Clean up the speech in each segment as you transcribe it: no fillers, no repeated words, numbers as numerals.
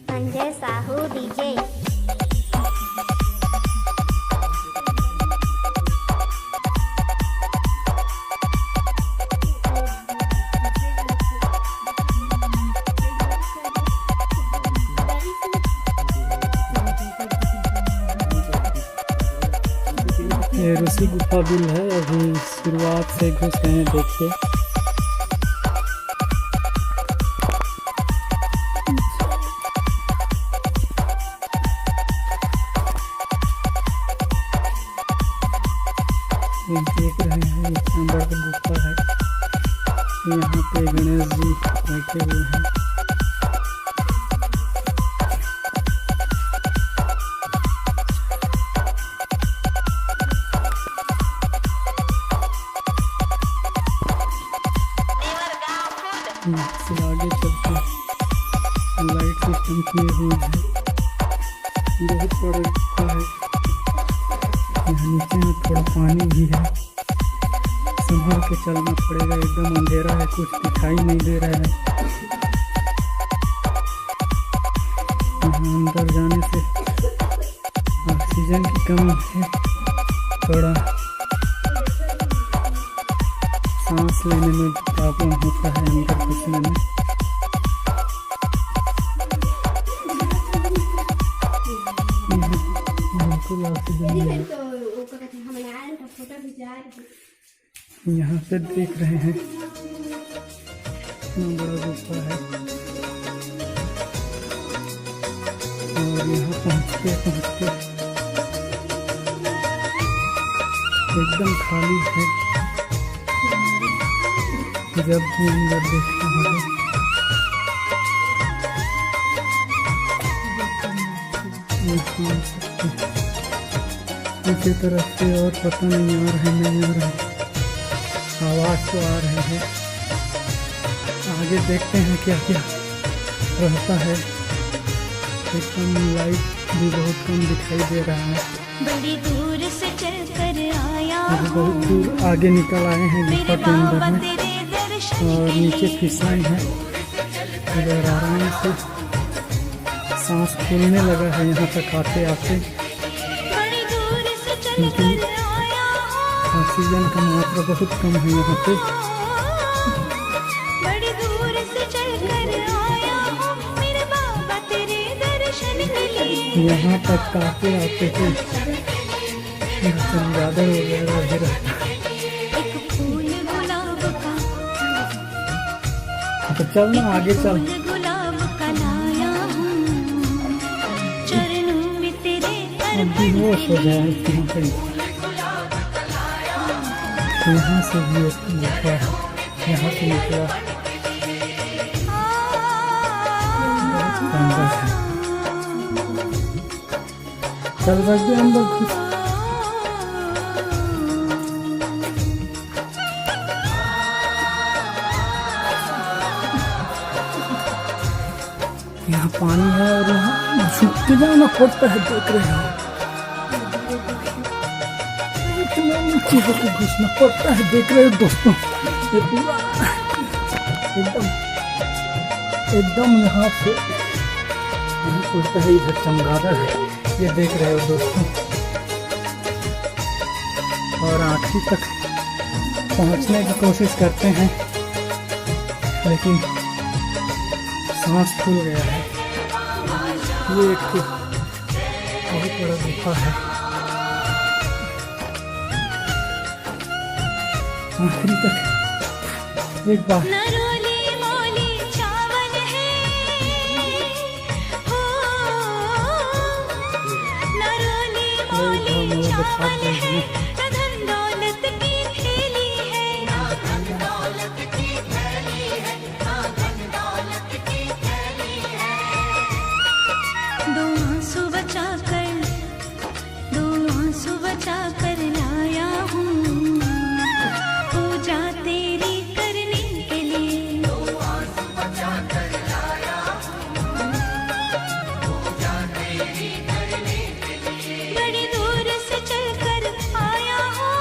Sanjay Sahu DJ. ये ऋषि गुफा bill है, अभी शुरुआत से घुस गए हैं, देखिए। देख रहे हैं इतना बड़ा गुफा है, यहाँ पे गणेश जी बैठे हुए हैं। से आगे चलते लाइट सिस्टम किए हुए हैं, बहुत बड़ा गुफा है। यहाँ नीचे में थोड़ा पानी भी है, संभल के चलना पड़ेगा, एकदम अंधेरा है, कुछ दिखाई नहीं दे रहा है। यहाँ अंदर जाने से ऑक्सीजन की कमी है, थोड़ा सांस लेने में प्रॉब्लम होता है अंदर घुसने में। बिल्कुल ऑक्सीजन नहीं है। यहाँ से देख रहे हैं इतना बड़ा गुफा है, और यहाँ पहुँचते पहुँचते एकदम खाली है। जब भी अंदर देखते हैं इसी तरफ से, और पता नहीं आ रहे नहीं आ रहे, आवाज़ तो आ रहे हैं। आगे देखते हैं क्या क्या रहता है। एकदम लाइट भी बहुत कम दिखाई दे रहा है। बड़ी दूर से चल कर आया, बहुत दूर आगे निकल आए हैं गुफा के अंदर में, और नीचे फिसलन है। इधर आराम से सांस फूलने लगा है यहाँ तक आते आते, लेकिन ऑक्सीजन का मात्रा बहुत कम है यहाँ पे। बड़ी दूर से चलकर आया हूँ मेरे बाबा तेरे दर्शन के लिए। यहाँ तक आते आते थे चमगादड़ वगैरह भी रहता है। एक फूल गुलाब का, तो चलना आगे चल। गुलाब का लाया हूँ चरणों में तेरे बेहोश हो जाए यहाँ पे। यहाँ से भी एक गुफा है, यहाँ से निकला अंदर है। चल बस अंदर घुस। यहाँ पानी है और यहाँ झुक के जाना पड़ता है, देख रहे हो। इतना नीचे होकर घुसना पड़ता है, देख रहे हो दोस्तों। ये पूरा एकदम यहाँ से पड़ता है, इधर चमगादड़ है, ये देख रहे हो दोस्तों। और आखिरी तक पहुँचने की कोशिश करते हैं, लेकिन सांस फूल गया है। ये एक बहुत बड़ा गुफा है, आखिरी तक एक बार नरोली रोली चावल है, न धन दौलत की थैली है, न धन दौलत की थैली है, न धन दौलत की थैली है। दो आंसू बचा कर लाया हूँ पूजा तेरी करने के लिए। दो आंसू बचा कर लाया हूँ पूजा तेरी करने के लिए। बड़ी दूर से चल कर आया हूँ,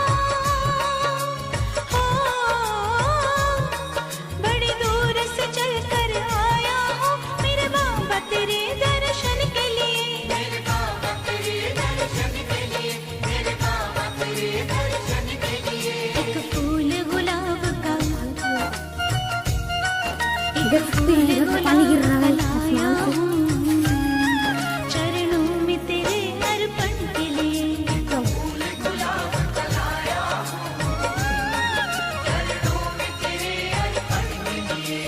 बड़ी दूर से चल कर आया हूँ मेरे बाबा तेरे दर्शन के लिए। मेरे बाबा तेरे दर्शन के लिए, मेरे बाबा तेरे दर्शन के लिए। एक फूल गुलाब का, एक फूल गुलाब का लाया हूँ चरणों में तेरे अर्पण के लिए। एक फूल गुलाब का लाया हूँ चरणों में तेरे अर्पण के लिए।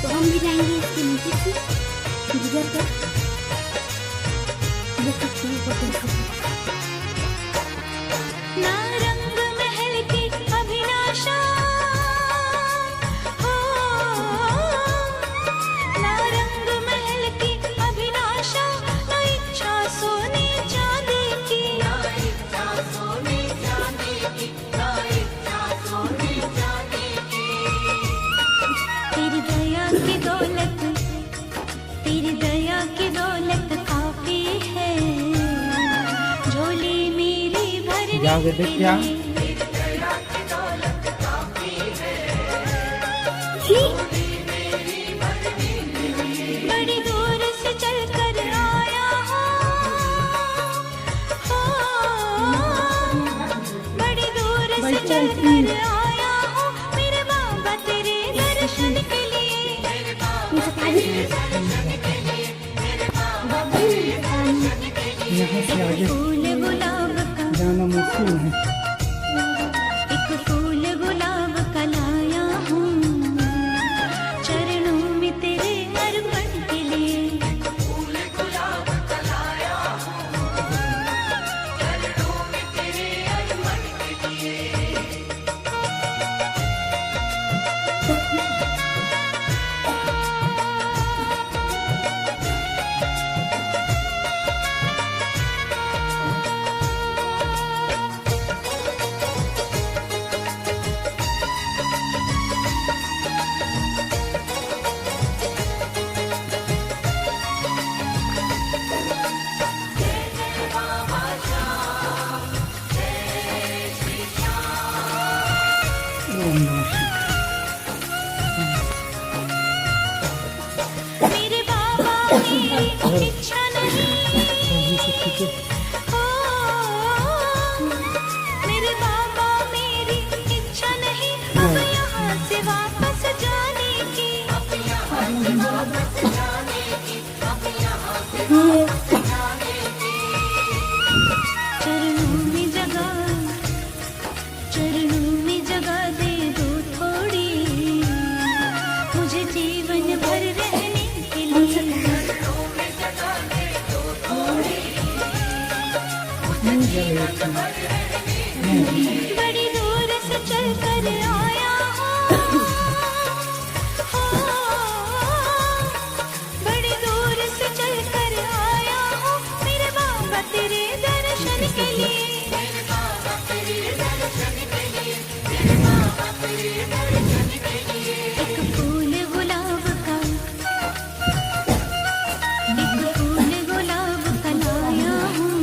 तो हम भी जाएंगे इसके नीचे से गुजर कर देख सकते हैं ऊपर कैसे। ना रंग महल की अभिलाषा हो, ना रंग महल की अभिलाषा, ना इच्छा सोने चांदी की, ना इच्छा सोने चांदी की, ना इच्छा सोने चांदी की। तेरी दया की दौलत, तेरी दया की दौलत काफी है झोली मेरी भरने जाओगे के देख क्या? लिए। तेरी दया की दौलत काफी है जी मेरी भरने के लिए। बड़ी दूर से चल कर आया हूँ, बड़ी दूर से चल कर आया हूँ मेरे बाबा तेरे दर्शन के लिए। मेरे बाबा तेरे दर्शन के लिए, मेरे बाबा तेरे दर्शन के लिए। यहाँ से आगे फूल गुलाब का, जाना मुश्किल है। एक फूल गुलाब का लाया हूँ चरणों में तेरे अर्पण के लिए। फूल गुलाब का लाया हूँ चरणों में तेरे अर्पण के लिए। ओम नमः शिवाय। मेरे बाबा मेरी इच्छा नहीं अभी से ठीक है। हो, मेरे बाबा मेरी इच्छा नहीं अब यहाँ से वापस जाने की, अब यहाँ से वापस जाने की, अब यहाँ से वापस जाने की। चरणों में जगह दे दो थोड़ी मुझे जीवन भर रहने के लिए। चरणों में जगह दे दो थोड़ी मुझे जीवन भर रहने के लिए। बड़ी दूर से चल कर आया हूँ, बड़ी दूर से चल कर आया हूँ मेरे बाबा तेरे दर्शन के लिए। मेरे बाबा तेरे दर्शन के लिए, मेरे बाबा तेरे दर्शन के लिए। एक फूल गुलाब का, एक फूल गुलाब का लाया हूँ